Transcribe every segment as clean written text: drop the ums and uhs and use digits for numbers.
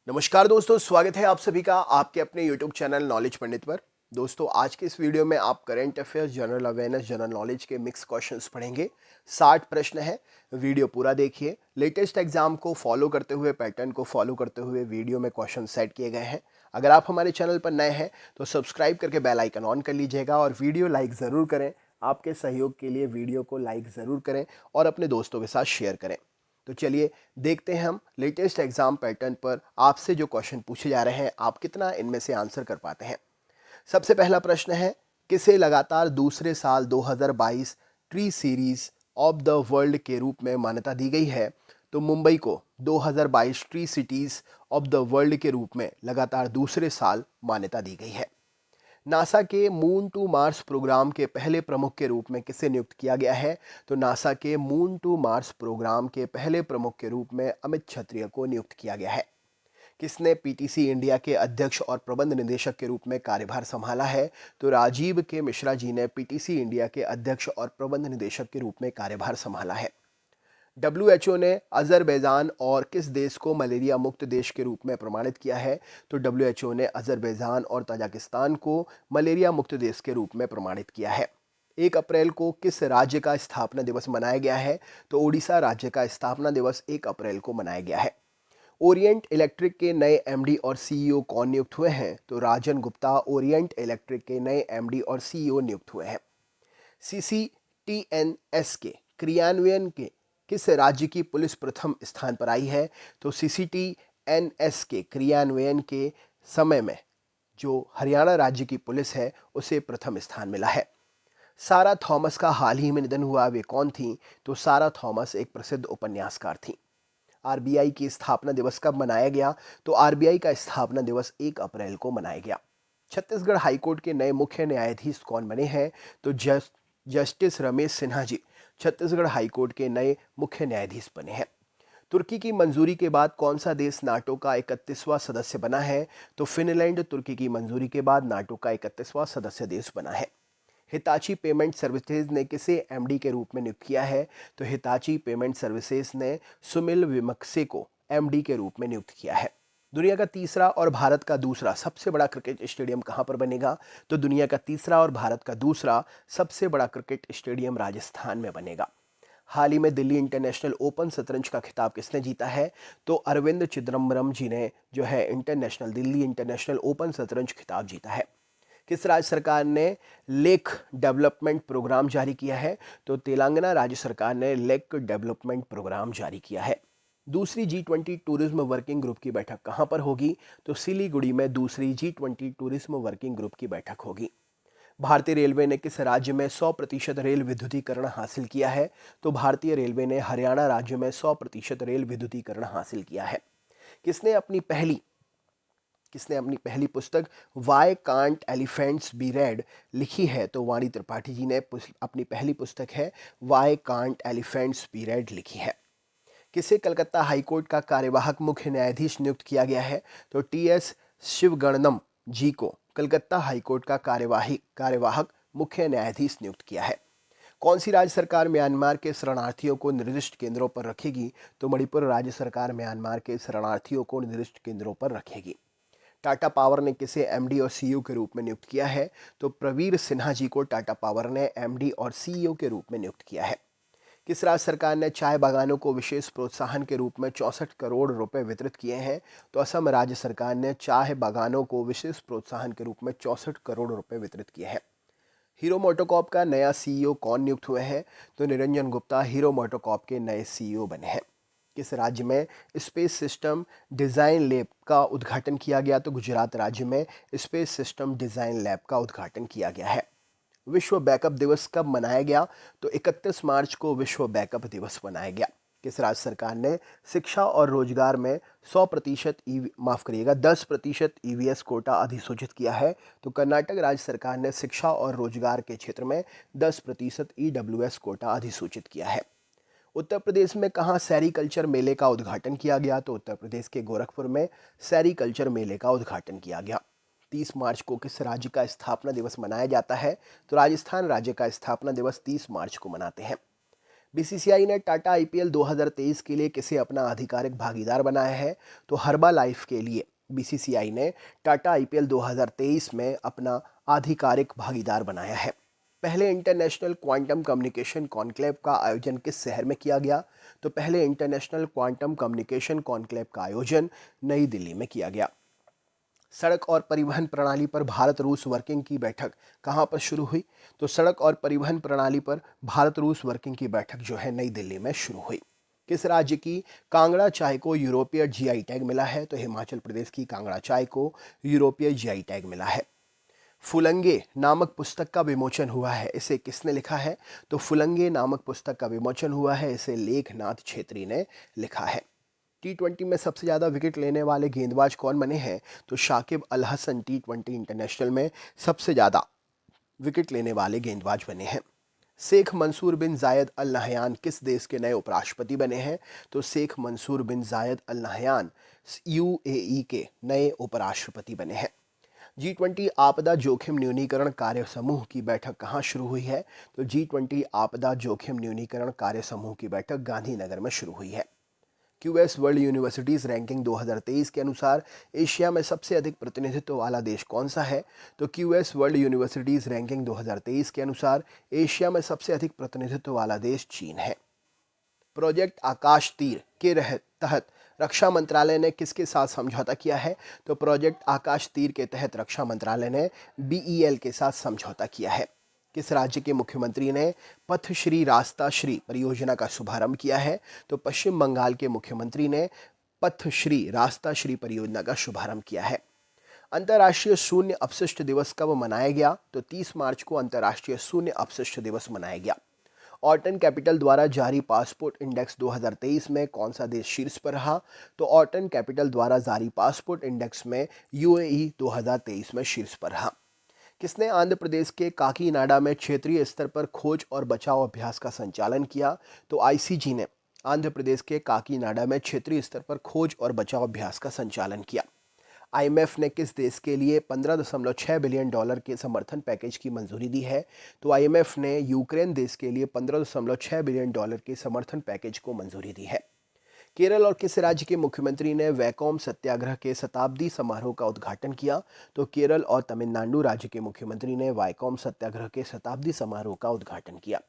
नमस्कार दोस्तों, स्वागत है आप सभी का आपके अपने YouTube चैनल नॉलेज पंडित पर। दोस्तों, आज के इस वीडियो में आप current affairs, general awareness, general knowledge के मिक्स क्वेश्चंस पढ़ेंगे। 60 प्रश्न है। वीडियो पूरा देखिए। लेटेस्ट एग्जाम को फॉलो करते हुए, पैटर्न को फॉलो करते हुए वीडियो में क्वेश्चन सेट किए गए हैं। अगर आप हमारे चैनल पर नए हैं तो सब्सक्राइब करके बेल आइकन ऑन कर लीजिएगा और वीडियो लाइक ज़रूर करें। आपके सहयोग के लिए वीडियो को लाइक ज़रूर करें और अपने दोस्तों के साथ शेयर करें। तो चलिए देखते हैं हम लेटेस्ट एग्जाम पैटर्न पर आपसे जो क्वेश्चन पूछे जा रहे हैं, आप कितना इनमें से आंसर कर पाते हैं। सबसे पहला प्रश्न है, किसे लगातार दूसरे साल 2022 tree series of the world के रूप में मान्यता दी गई है? तो मुंबई को 2022 tree cities of the world के रूप में लगातार दूसरे साल मान्यता दी गई है। नासा के मून टू मार्स प्रोग्राम के पहले प्रमुख के रूप में किसे नियुक्त किया गया है? तो नासा के मून टू मार्स प्रोग्राम के पहले प्रमुख के रूप में अमित क्षत्रिय को नियुक्त किया गया है। किसने पीटीसी इंडिया के अध्यक्ष और प्रबंध निदेशक के रूप में कार्यभार संभाला है? तो राजीव के मिश्रा जी ने पीटीसी इंडिया के अध्यक्ष और प्रबंध निदेशक के रूप में कार्यभार संभाला है। डब्ल्यूएचओ ने अजरबैजान और किस देश को मलेरिया मुक्त देश के रूप में प्रमाणित किया है? तो डब्ल्यूएचओ ने अजरबैजान और ताजिकिस्तान को मलेरिया मुक्त देश के रूप में प्रमाणित किया है। 1 अप्रैल को किस राज्य का स्थापना दिवस मनाया गया है? तो ओडिशा राज्य का स्थापना दिवस 1 अप्रैल को मनाया गया है। ओरिएंट इलेक्ट्रिक के नए एमडी और सीईओ कौन नियुक्त हुए हैं? तो राजन गुप्ता ओरिएंट इलेक्ट्रिक के नए एमडी और सीईओ नियुक्त हुए हैं। सीसीटीएनएस के क्रियान्वयन के किस राज्य की पुलिस प्रथम स्थान पर आई है? तो सीसीटीएनएस के क्रियान्वयन के समय में जो हरियाणा राज्य की पुलिस है उसे प्रथम स्थान मिला है। सारा थॉमस का हाल ही में निधन हुआ, वे कौन थी? तो सारा थॉमस एक प्रसिद्ध उपन्यासकार थी। आरबीआई की स्थापना दिवस कब मनाया गया? तो आरबीआई का स्थापना दिवस 1 अप्रैल को मनाया गया। छत्तीसगढ़ हाईकोर्ट के नए मुख्य न्यायाधीश कौन बने हैं? तो जस्टिस रमेश सिन्हा जी छत्तीसगढ़ हाईकोर्ट के नए मुख्य न्यायाधीश बने हैं। तुर्की की मंजूरी के बाद कौन सा देश नाटो का 31वां सदस्य बना है? तो फिनलैंड तुर्की की मंजूरी के बाद नाटो का 31वां सदस्य देश बना है। हिताची पेमेंट सर्विसेज ने किसे एमडी के रूप में नियुक्त किया है? तो हिताची पेमेंट सर्विसेज ने सुमिल विमक्से को एमडी के रूप में नियुक्त किया है। दुनिया का तीसरा और भारत का दूसरा सबसे बड़ा क्रिकेट स्टेडियम कहां पर बनेगा? तो दुनिया का तीसरा और भारत का दूसरा सबसे बड़ा क्रिकेट स्टेडियम राजस्थान में बनेगा। हाल ही में दिल्ली इंटरनेशनल ओपन शतरंज का खिताब किसने जीता है? तो अरविंद चिदम्बरम जी ने जो है दिल्ली इंटरनेशनल ओपन शतरंज खिताब जीता है। किस राज्य सरकार ने लेक डेवलपमेंट प्रोग्राम जारी किया है? तो तेलंगाना राज्य सरकार ने लेक डेवलपमेंट प्रोग्राम जारी किया है। दूसरी G20 टूरिज्म वर्किंग ग्रुप की बैठक कहां पर होगी? तो सिलीगुड़ी में दूसरी G20 टूरिज्म वर्किंग ग्रुप की बैठक होगी। भारतीय रेलवे ने किस राज्य में 100% रेल विद्युतीकरण हासिल किया है? तो भारतीय रेलवे ने हरियाणा राज्य में 100% रेल विद्युतीकरण हासिल किया है। किसने अपनी पहली किसने अपनी पहली पुस्तक why can't elephants be red लिखी है? तो वाणी त्रिपाठी जी ने अपनी पहली पुस्तक है why can't elephants be red लिखी है। किसे कलकत्ता हाईकोर्ट का कार्यवाहक मुख्य न्यायाधीश नियुक्त किया गया है? तो टीएस शिवगणनम जी को कलकत्ता हाईकोर्ट का कार्यवाहक मुख्य न्यायाधीश नियुक्त किया है। कौन सी राज्य सरकार म्यांमार के शरणार्थियों को निर्दिष्ट केंद्रों पर रखेगी? तो मणिपुर राज्य सरकार म्यांमार के शरणार्थियों को निर्दिष्ट केंद्रों पर रखेगी। टाटा पावर ने किसे एमडी और सीईओ के रूप में नियुक्त किया है? तो प्रवीर सिन्हा जी को टाटा पावर ने एमडी और सीईओ के रूप में नियुक्त किया है। किस राज्य सरकार ने चाय बागानों को विशेष प्रोत्साहन के रूप में 64 करोड़ रुपए वितरित किए हैं? तो असम राज्य सरकार ने चाय बागानों को विशेष प्रोत्साहन के रूप में 64 करोड़ रुपए वितरित किए हैं। हीरो मोटोकॉर्प का नया सीईओ कौन नियुक्त हुए हैं? तो निरंजन गुप्ता हीरो मोटोकॉर्प के नए सीईओ बने हैं। किस राज्य में स्पेस सिस्टम डिज़ाइन लैब का उद्घाटन किया गया? तो गुजरात राज्य में स्पेस सिस्टम डिज़ाइन लैब का उद्घाटन किया गया है। विश्व बैकअप दिवस कब मनाया गया? तो 31 मार्च को विश्व बैकअप दिवस मनाया गया। किस राज्य सरकार ने शिक्षा और रोजगार में 10% ईवीएस कोटा अधिसूचित किया है? तो कर्नाटक राज्य सरकार ने शिक्षा और रोजगार के क्षेत्र में 10% ईडब्ल्यूएस कोटा अधिसूचित किया है। उत्तर प्रदेश में कहाँ सेरीकल्चर मेले का उद्घाटन किया गया? तो उत्तर प्रदेश के गोरखपुर में सेरीकल्चर मेले का उद्घाटन किया गया। 30 मार्च को किस राज्य का स्थापना दिवस मनाया जाता है? तो राजस्थान राज्य का स्थापना दिवस 30 मार्च को मनाते हैं। बीसीसीआई ने टाटा आईपीएल 2023 के लिए किसे अपना आधिकारिक भागीदार बनाया है? तो हर्बा लाइफ के लिए बीसीसीआई ने टाटा आईपीएल 2023 में अपना आधिकारिक भागीदार बनाया है। पहले इंटरनेशनल क्वांटम कम्युनिकेशन कॉन्क्लेव का आयोजन किस शहर में किया गया? तो पहले इंटरनेशनल क्वांटम कम्युनिकेशन कॉन्क्लेव का आयोजन नई दिल्ली में किया गया। सड़क और परिवहन प्रणाली पर भारत रूस वर्किंग की बैठक कहाँ पर शुरू हुई? तो सड़क और परिवहन प्रणाली पर भारत रूस वर्किंग की बैठक जो है नई दिल्ली में शुरू हुई। किस राज्य की कांगड़ा चाय को यूरोपीय जीआई टैग मिला है? तो हिमाचल प्रदेश की कांगड़ा चाय को यूरोपीय जीआई टैग मिला है। फुलंगे नामक पुस्तक का विमोचन हुआ है, इसे किसने लिखा है? तो फुलंगे नामक पुस्तक का विमोचन हुआ है, इसे लेखनाथ छेत्री ने लिखा है। टी20 में सबसे ज़्यादा विकेट लेने वाले गेंदबाज कौन बने हैं? तो शाकिब अल हसन टी20 इंटरनेशनल में सबसे ज़्यादा विकेट लेने वाले गेंदबाज बने हैं। शेख मंसूर बिन जायद अल नहयान किस देश के नए उपराष्ट्रपति बने हैं? तो शेख मंसूर बिन जायद अल नहयान यूएई के नए उपराष्ट्रपति बने हैं। G20 आपदा जोखिम न्यूनीकरण कार्य समूह की बैठक कहाँ शुरू हुई है? तो G20 आपदा जोखिम न्यूनीकरण कार्य समूह की बैठक गांधीनगर में शुरू हुई है। क्यूएस वर्ल्ड यूनिवर्सिटीज़ रैंकिंग 2023 के अनुसार एशिया में सबसे अधिक प्रतिनिधित्व वाला देश कौन सा है? तो क्यूएस वर्ल्ड यूनिवर्सिटीज़ रैंकिंग 2023 के अनुसार एशिया में सबसे अधिक प्रतिनिधित्व वाला देश चीन है। प्रोजेक्ट आकाश तीर के तहत रक्षा मंत्रालय ने किसके साथ समझौता किया है? तो प्रोजेक्ट आकाश तीर के तहत रक्षा मंत्रालय ने बीईएल के साथ समझौता किया है। किस राज्य के मुख्यमंत्री ने पथश्री रास्ता श्री परियोजना का शुभारंभ किया है? तो पश्चिम बंगाल के मुख्यमंत्री ने पथश्री रास्ता श्री परियोजना का शुभारंभ किया है। अंतर्राष्ट्रीय शून्य अपशिष्ट दिवस कब मनाया गया? तो 30 मार्च को अंतर्राष्ट्रीय शून्य अपशिष्ट दिवस मनाया गया। ऑर्टन कैपिटल द्वारा जारी पासपोर्ट इंडेक्स 2023 में कौन सा देश शीर्ष पर रहा? तो ऑर्टन कैपिटल द्वारा जारी पासपोर्ट इंडेक्स में यूएई 2023 में शीर्ष पर रहा। किसने आंध्र प्रदेश के काकीनाडा में क्षेत्रीय स्तर पर खोज और बचाव अभ्यास का संचालन किया? तो आईसीजी ने आंध्र प्रदेश के काकीनाडा में क्षेत्रीय स्तर पर खोज और बचाव अभ्यास का संचालन किया। आईएमएफ ने किस देश के लिए 15.6 बिलियन डॉलर के समर्थन पैकेज की मंजूरी दी है? तो आईएमएफ ने यूक्रेन देश के लिए 15.6 बिलियन डॉलर के समर्थन पैकेज को मंजूरी दी है। केरल और किस राज्य के मुख्यमंत्री ने वैकोम सत्याग्रह के शताब्दी समारोह का उद्घाटन किया? तो केरल और तमिलनाडु राज्य के मुख्यमंत्री ने वैकोम सत्याग्रह के शताब्दी समारोह का उद्घाटन किया।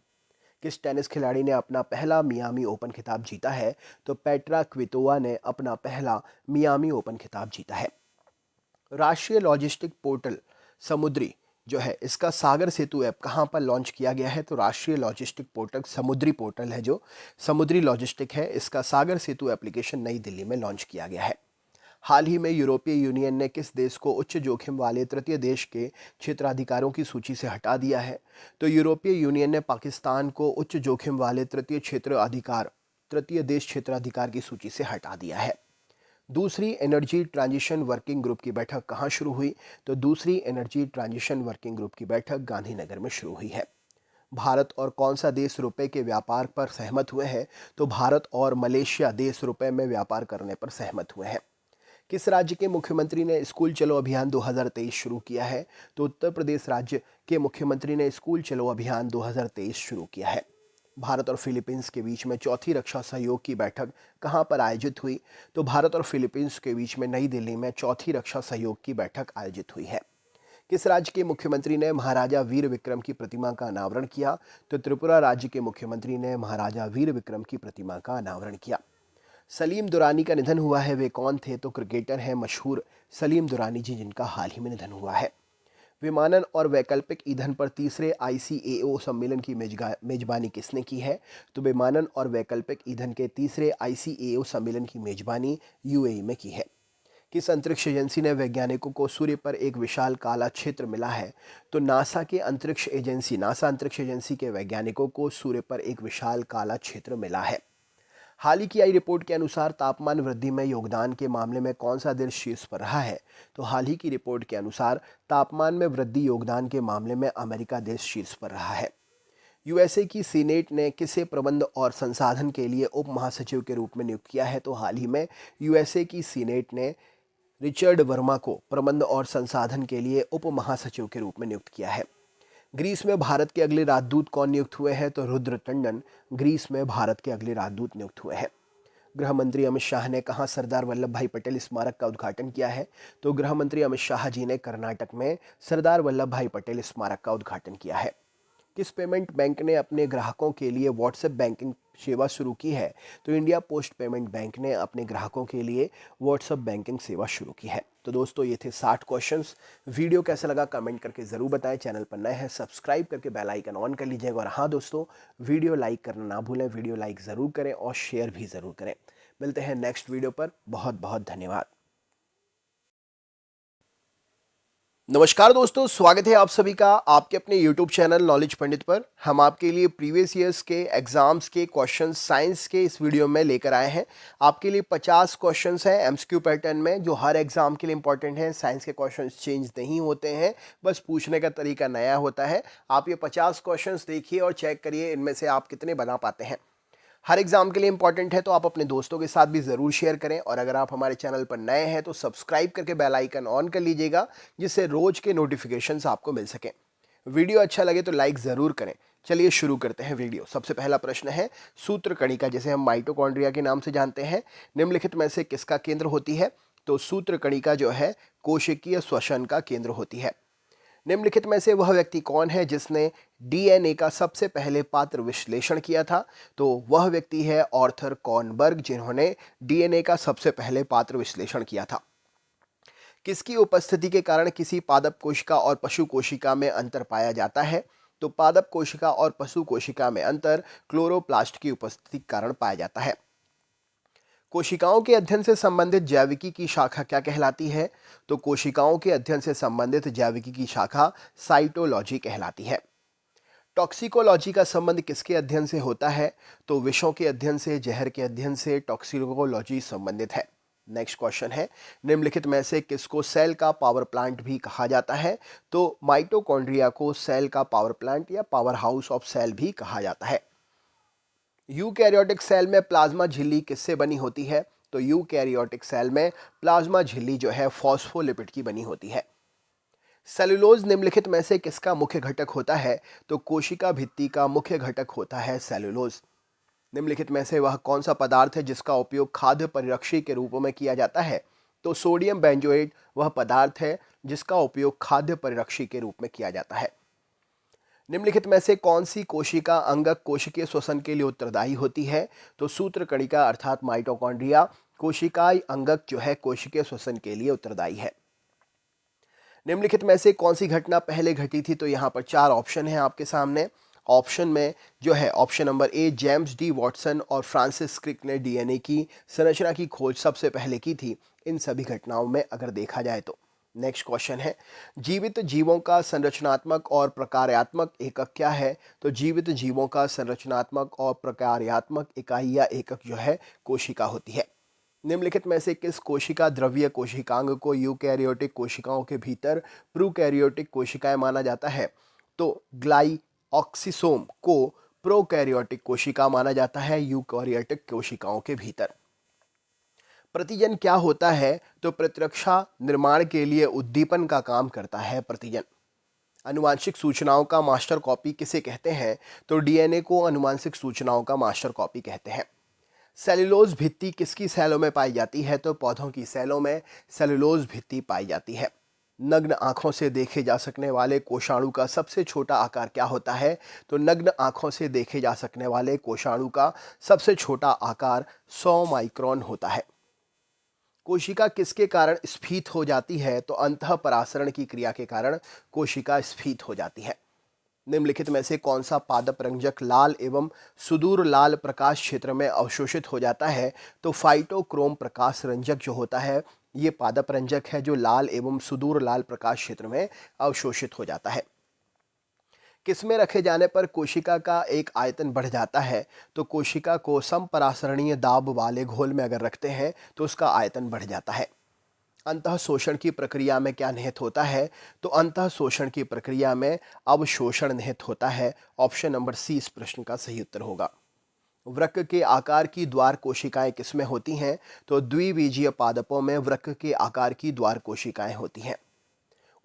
किस टेनिस खिलाड़ी ने अपना पहला मियामी ओपन खिताब जीता है? तो पेट्रा क्वितोवा ने अपना पहला मियामी ओपन खिताब जीता है। राष्ट्रीय लॉजिस्टिक पोर्टल समुद्री जो है इसका सागर सेतु ऐप कहाँ पर लॉन्च किया गया है? तो राष्ट्रीय लॉजिस्टिक पोर्टल समुद्री पोर्टल है जो समुद्री लॉजिस्टिक है, इसका सागर सेतु एप्लीकेशन नई दिल्ली में लॉन्च किया गया है। हाल ही में यूरोपीय यूनियन ने किस देश को उच्च जोखिम वाले तृतीय देश के क्षेत्राधिकारों की सूची से हटा दिया है? तो यूरोपीय यूनियन ने पाकिस्तान को उच्च जोखिम वाले तृतीय देश क्षेत्राधिकार की सूची से हटा दिया है। दूसरी एनर्जी ट्रांजिशन वर्किंग ग्रुप की बैठक कहाँ शुरू हुई? तो दूसरी एनर्जी ट्रांजिशन वर्किंग ग्रुप की बैठक गांधीनगर में शुरू हुई है। भारत और कौन सा देश रुपए के व्यापार पर सहमत हुए हैं? तो भारत और मलेशिया देश रुपए में व्यापार करने पर सहमत हुए हैं। किस राज्य के मुख्यमंत्री ने स्कूल चलो अभियान 2023 शुरू किया है? तो उत्तर प्रदेश राज्य के मुख्यमंत्री ने स्कूल चलो अभियान 2023 शुरू किया है। भारत और फिलीपींस के बीच में चौथी रक्षा सहयोग की बैठक कहाँ पर आयोजित हुई? तो भारत और फिलीपींस के बीच में नई दिल्ली में चौथी रक्षा सहयोग की बैठक आयोजित हुई है। किस राज्य के मुख्यमंत्री ने महाराजा वीर विक्रम की प्रतिमा का अनावरण किया? तो त्रिपुरा राज्य के मुख्यमंत्री ने महाराजा वीर विक्रम की प्रतिमा का अनावरण किया। सलीम दुरानी का निधन हुआ है, वे कौन थे? तो क्रिकेटर हैं मशहूर सलीम दुरानी जी, जिनका हाल ही में निधन हुआ है। विमानन और वैकल्पिक ईंधन पर तीसरे आईसीएओ सम्मेलन की मेजबानी किसने की है? तो विमानन और वैकल्पिक ईंधन के तीसरे आईसीएओ सम्मेलन की मेजबानी यूएई में की है। किस अंतरिक्ष एजेंसी ने वैज्ञानिकों को सूर्य पर एक विशाल काला क्षेत्र मिला है? तो नासा अंतरिक्ष एजेंसी के वैज्ञानिकों को सूर्य पर एक विशाल काला क्षेत्र मिला है। हाल ही की आई रिपोर्ट के अनुसार तापमान वृद्धि में योगदान के मामले में कौन सा देश शीर्ष पर रहा है? तो हाल ही की रिपोर्ट के अनुसार तापमान में वृद्धि योगदान के मामले में अमेरिका देश शीर्ष पर रहा है। यूएसए की सीनेट ने किसे प्रबंध और संसाधन के लिए उप महासचिव के रूप में नियुक्त किया है? तो हाल ही में यूएसए की सीनेट ने रिचर्ड वर्मा को प्रबंध और संसाधन के लिए उप महासचिव के रूप में नियुक्त किया है। ग्रीस में भारत के अगले राजदूत कौन नियुक्त हुए हैं? तो रुद्र टंडन ग्रीस में भारत के अगले राजदूत नियुक्त हुए हैं। गृह मंत्री अमित शाह ने कहाँ सरदार वल्लभ भाई पटेल स्मारक का उद्घाटन किया है? तो गृह मंत्री अमित शाह जी ने कर्नाटक में सरदार वल्लभ भाई पटेल स्मारक का उद्घाटन किया है। किस पेमेंट बैंक ने अपने ग्राहकों के लिए व्हाट्सएप बैंकिंग सेवा शुरू की है? तो इंडिया पोस्ट पेमेंट बैंक ने अपने ग्राहकों के लिए व्हाट्सएप बैंकिंग सेवा शुरू की है। तो दोस्तों ये थे 60 क्वेश्चंस। वीडियो कैसा लगा कमेंट करके ज़रूर बताएं। चैनल पर नए हैं सब्सक्राइब करके बेल आइकन ऑन कर लीजिएगा। और हाँ दोस्तों, वीडियो लाइक करना ना भूलें। वीडियो लाइक ज़रूर करें और शेयर भी ज़रूर करें। मिलते हैं नेक्स्ट वीडियो पर। बहुत बहुत धन्यवाद। नमस्कार दोस्तों, स्वागत है आप सभी का आपके अपने YouTube चैनल नॉलेज पंडित पर। हम आपके लिए प्रीवियस ईयर्स के एग्जाम्स के क्वेश्चंस साइंस के इस वीडियो में लेकर आए हैं। आपके लिए 50 क्वेश्चंस हैं एमसीक्यू पैटर्न में, जो हर एग्जाम के लिए इंपॉर्टेंट हैं। साइंस के क्वेश्चंस चेंज नहीं होते हैं, बस पूछने का तरीका नया होता है। आप ये 50 क्वेश्चंस देखिए और चेक करिए इनमें से आप कितने बना पाते हैं। हर एग्जाम के लिए इंपॉर्टेंट है, तो आप अपने दोस्तों के साथ भी ज़रूर शेयर करें। और अगर आप हमारे चैनल पर नए हैं तो सब्सक्राइब करके बेल आइकन ऑन कर लीजिएगा, जिससे रोज के नोटिफिकेशंस आपको मिल सकें। वीडियो अच्छा लगे तो लाइक ज़रूर करें। चलिए शुरू करते हैं वीडियो। सबसे पहला प्रश्न है, सूत्र कणिका जिसे हम माइटोकॉन्ड्रिया के नाम से जानते हैं, निम्नलिखित में से किसका केंद्र होती है? तो सूत्र कणिका जो है कोशिकीय श्वसन का केंद्र होती है। निम्नलिखित में से वह व्यक्ति कौन है जिसने डीएनए का सबसे पहले पात्र विश्लेषण किया था? तो वह व्यक्ति है ऑर्थर कॉर्नबर्ग, जिन्होंने डीएनए का सबसे पहले पात्र विश्लेषण किया था। किसकी उपस्थिति के कारण किसी पादप कोशिका और पशु कोशिका में अंतर पाया जाता है? तो पादप कोशिका और पशु कोशिका में अंतर क्लोरोप्लास्ट की उपस्थिति के कारण पाया जाता है। कोशिकाओं के अध्ययन से संबंधित जैविकी की शाखा क्या कहलाती है? तो कोशिकाओं के अध्ययन से संबंधित जैविकी की शाखा साइटोलॉजी कहलाती है। टॉक्सिकोलॉजी का संबंध किसके अध्ययन से होता है? तो विषों के अध्ययन से, जहर के अध्ययन से टॉक्सिकोलॉजी संबंधित है। नेक्स्ट क्वेश्चन है, निम्नलिखित में से किसको सेल का पावर प्लांट भी कहा जाता है? तो माइटोकॉन्ड्रिया को सेल का पावर प्लांट या पावर हाउस ऑफ सेल भी कहा जाता है। यूकैरियोटिक सेल में प्लाज्मा झिल्ली किससे बनी होती है? तो यूकैरियोटिक सेल में प्लाज्मा झिल्ली जो है फॉस्फोलिपिड की बनी होती है। सेलुलोज निम्नलिखित में से किसका मुख्य घटक होता है? तो कोशिका भित्ति का मुख्य घटक होता है सेलुलोज। निम्नलिखित में से वह कौन सा पदार्थ है जिसका उपयोग खाद्य परिरक्षी के रूप में किया जाता है? तो सोडियम बेंजोएट वह पदार्थ है जिसका उपयोग खाद्य परिरक्षी के रूप में किया जाता है। निम्नलिखित में से कौन सी कोशिका अंगक कोशिकीय श्वसन के लिए उत्तरदायी होती है? तो सूत्र कणिका अर्थात माइटोकॉन्ड्रिया कोशिकाई अंगक जो है कोशिकीय श्वसन के लिए उत्तरदायी है। निम्नलिखित में से कौन सी घटना पहले घटी थी? तो यहाँ पर 4 ऑप्शन है आपके सामने। ऑप्शन में जो है option number A, James D Watson और फ्रांसिस क्रिक ने डीएनए की संरचना की खोज सबसे पहले की थी, इन सभी घटनाओं में अगर देखा जाए तो। नेक्स्ट क्वेश्चन है, जीवित जीवों का संरचनात्मक और प्रकार्यात्मक एकक क्या है? तो जीवित जीवों का संरचनात्मक और प्रकार्यात्मक इकाई या एकक जो है कोशिका होती है। निम्नलिखित में से किस कोशिका द्रव्य कोशिकांग को यूकैरियोटिक कोशिकाओं के भीतर प्रोकैरियोटिक कोशिकाएं माना जाता है? तो ग्लाइऑक्सिसोम को प्रोकैरियोटिक कोशिका माना जाता है यूकैरियोटिक कोशिकाओं के भीतर। प्रतिजन क्या होता है? तो प्रतिरक्षा निर्माण के लिए उद्दीपन का काम करता है प्रतिजन। आनुवांशिक सूचनाओं का मास्टर कॉपी किसे कहते हैं? तो डीएनए को आनुवांशिक सूचनाओं का मास्टर कॉपी कहते हैं। सेलुलोज भित्ति किसकी सेलों में पाई जाती है? तो पौधों की सेलों में सेलुलोज भित्ति पाई जाती है। नग्न आंखों से देखे जा सकने वाले कोषाणु का सबसे छोटा आकार क्या होता है? तो नग्न आंखों से देखे जा सकने वाले कोषाणु का सबसे छोटा आकार 100 माइक्रोन होता है। कोशिका किसके कारण स्फीत हो जाती है? तो अंतःपरासरण की क्रिया के कारण कोशिका स्फीत हो जाती है। निम्नलिखित में से कौन सा पादप रंजक लाल एवं सुदूर लाल प्रकाश क्षेत्र में अवशोषित हो जाता है? तो फाइटोक्रोम प्रकाश रंजक जो होता है ये पादप रंजक है जो लाल एवं सुदूर लाल प्रकाश क्षेत्र में अवशोषित हो जाता है। किसमें रखे जाने पर कोशिका का एक आयतन बढ़ जाता है? तो कोशिका को समपरासरणीय दाब वाले घोल में अगर रखते हैं तो उसका आयतन बढ़ जाता है। अंतः शोषण की प्रक्रिया में क्या निहित होता है? तो अंतः शोषण की प्रक्रिया में अवशोषण निहित होता है। ऑप्शन नंबर सी इस प्रश्न का सही उत्तर होगा। वृक्क के आकार की द्वार कोशिकाएं किसमें होती हैं? तो द्विबीजीय पादपों में वृक्क के आकार की द्वार कोशिकाएं होती हैं।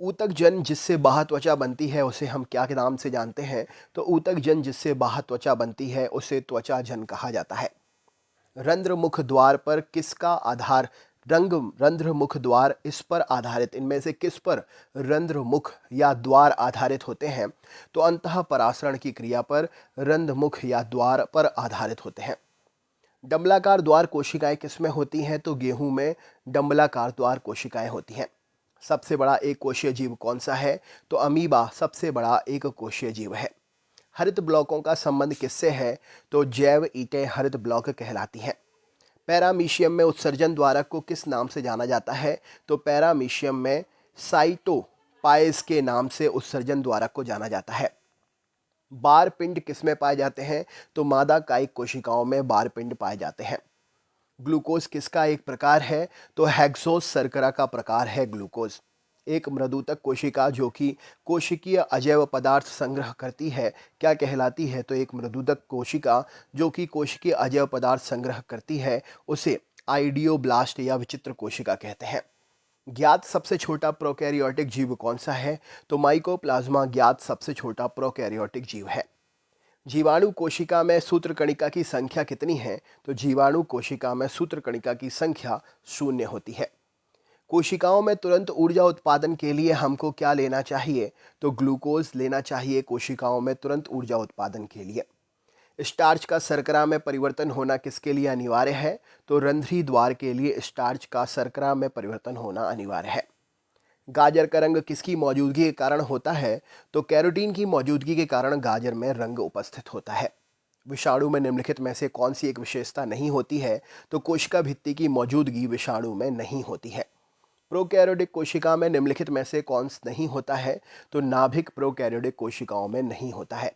ऊतक जन जिससे बाह्य त्वचा बनती है उसे हम क्या के नाम से जानते हैं? तो ऊतक जन जिससे बाह्य त्वचा बनती है उसे त्वचा जन कहा जाता है। रंध्र मुख द्वार पर किसका आधार? रंध्र मुख द्वार इस पर आधारित, इनमें से किस पर रंध्र मुख या द्वार आधारित होते हैं? तो अंतः परासरण की क्रिया पर रंध्र मुख या द्वार पर आधारित होते हैं। डंबलाकार द्वार कोशिकाएं किसमें होती हैं? तो गेहूं में डंबलाकार द्वार कोशिकाएं होती हैं। सबसे बड़ा एक कोशीय जीव कौन सा है? तो अमीबा सबसे बड़ा एक कोशीय जीव है। हरित ब्लॉकों का संबंध किससे है? तो जैव ईंटें हरित ब्लॉक कहलाती हैं। पैरामीशियम में उत्सर्जन द्वारक को किस नाम से जाना जाता है? तो पैरामीशियम में साइटोपाइज के नाम से उत्सर्जन द्वारक को जाना जाता है। बार पिंड किसमें पाए जाते हैं? तो मादा कायिक कोशिकाओं में बार पिंड पाए जाते हैं। ग्लूकोज किसका एक प्रकार है? तो हेक्सोस शर्करा का प्रकार है ग्लूकोज। एक मृदुतक कोशिका जो कि कोशिकीय अजैव पदार्थ संग्रह करती है क्या कहलाती है? तो एक मृदुतक कोशिका जो कि कोशिकीय अजैव पदार्थ संग्रह करती है उसे आइडियोब्लास्ट या विचित्र कोशिका कहते हैं। ज्ञात सबसे छोटा प्रोकैरियोटिक जीव कौन सा है? तो माइकोप्लाज्मा ज्ञात सबसे छोटा प्रोकैरियोटिक जीव है। जीवाणु कोशिका में सूत्रकणिका की संख्या कितनी है? तो जीवाणु कोशिका में सूत्रकणिका की संख्या 0 होती है। कोशिकाओं में तुरंत ऊर्जा उत्पादन के लिए हमको क्या लेना चाहिए? तो ग्लूकोज लेना चाहिए कोशिकाओं में तुरंत ऊर्जा उत्पादन के लिए। स्टार्च का शर्करा में परिवर्तन होना किसके लिए अनिवार्य है? तो रंध्री द्वार के लिए स्टार्च का शर्करा में परिवर्तन होना अनिवार्य है। गाजर का रंग किसकी मौजूदगी के कारण होता है? तो कैरोटीन की मौजूदगी के कारण गाजर में रंग उपस्थित होता है। विषाणु में निम्नलिखित में से कौन सी एक विशेषता नहीं होती है? तो कोशिका भित्ति की मौजूदगी विषाणु में नहीं होती है। प्रोकैरियोटिक कोशिका में निम्नलिखित में से कौन नहीं होता है? तो नाभिक प्रोकैरियोटिक कोशिकाओं में नहीं होता है।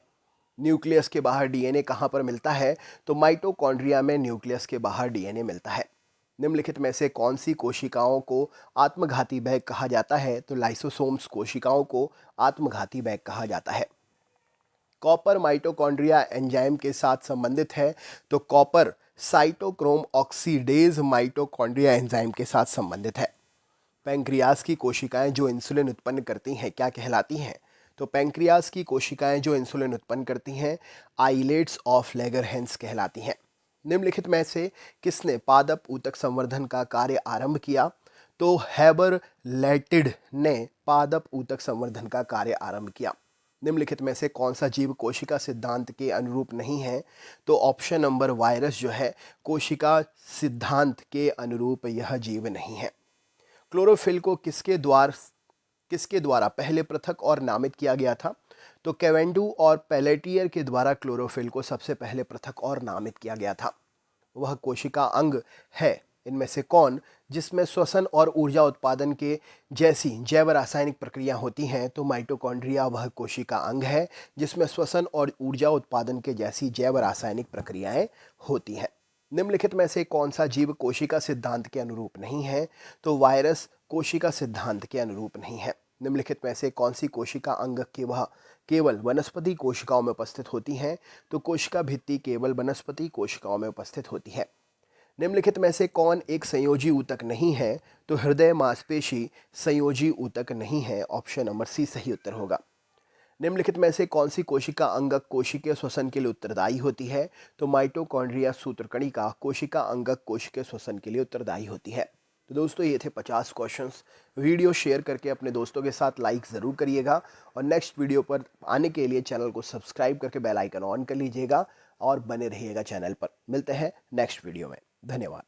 न्यूक्लियस के बाहर डीएनए कहाँ पर मिलता है? तो माइटोकॉन्ड्रिया में न्यूक्लियस के बाहर डीएनए मिलता है। निम्नलिखित में से कौन सी कोशिकाओं को आत्मघाती बैग कहा जाता है? तो लाइसोसोम्स कोशिकाओं को आत्मघाती बैग कहा जाता है। कॉपर माइटोकॉन्ड्रिया एंजाइम के साथ संबंधित है। तो copper cytochrome oxidase mitochondria enzyme के साथ संबंधित है। पैंक्रियाज की कोशिकाएं जो इंसुलिन उत्पन्न करती हैं क्या कहलाती हैं? तो पैंक्रियाज की कोशिकाएं जो इंसुलिन उत्पन्न करती हैं आइलेट्स ऑफ लैगरहैंस कहलाती हैं। निम्नलिखित में से किसने पादप ऊतक संवर्धन का कार्य आरंभ किया? तो हैबर लैटिड ने पादप ऊतक संवर्धन का कार्य आरंभ किया। निम्नलिखित में से कौन सा जीव कोशिका सिद्धांत के अनुरूप नहीं है? तो ऑप्शन नंबर वायरस जो है कोशिका सिद्धांत के अनुरूप यह जीव नहीं है। क्लोरोफिल को किसके द्वारा पहले पृथक और नामित किया गया था? तो कैवेंडू और पेलेटियर के द्वारा क्लोरोफिल को सबसे पहले पृथक और नामित किया गया था। वह कोशिका अंग है इनमें से कौन जिसमें श्वसन और ऊर्जा उत्पादन के जैसी जैव रासायनिक प्रक्रिया होती हैं? तो माइटोकॉन्ड्रिया वह कोशिका अंग है जिसमें श्वसन और ऊर्जा उत्पादन के जैसी जैव रासायनिक प्रक्रियाएं होती हैं। निम्नलिखित में से कौन सा जीव कोशिका सिद्धांत के अनुरूप नहीं है? तो वायरस कोशिका सिद्धांत के अनुरूप नहीं है। निम्नलिखित में से कौन सी कोशिका अंग के वह केवल वनस्पति कोशिकाओं में उपस्थित होती हैं? तो कोशिका भित्ति केवल वनस्पति कोशिकाओं में उपस्थित होती है। निम्नलिखित में से कौन एक संयोजी ऊतक नहीं है? तो हृदय मांसपेशी संयोजी ऊतक नहीं है। ऑप्शन नंबर सी सही उत्तर होगा। निम्नलिखित में से कौन सी कोशिका अंगक कोशिकीय श्वसन के लिए उत्तरदायी होती है? तो माइटोकॉन्ड्रिया सूत्रकणिका कोशिका अंगक कोशिकीय श्वसन के लिए उत्तरदायी होती है। तो दोस्तों ये थे 50 क्वेश्चंस। वीडियो शेयर करके अपने दोस्तों के साथ लाइक ज़रूर करिएगा और नेक्स्ट वीडियो पर आने के लिए चैनल को सब्सक्राइब करके बेल आइकन ऑन कर लीजिएगा और बने रहिएगा चैनल पर। मिलते हैं नेक्स्ट वीडियो में। धन्यवाद।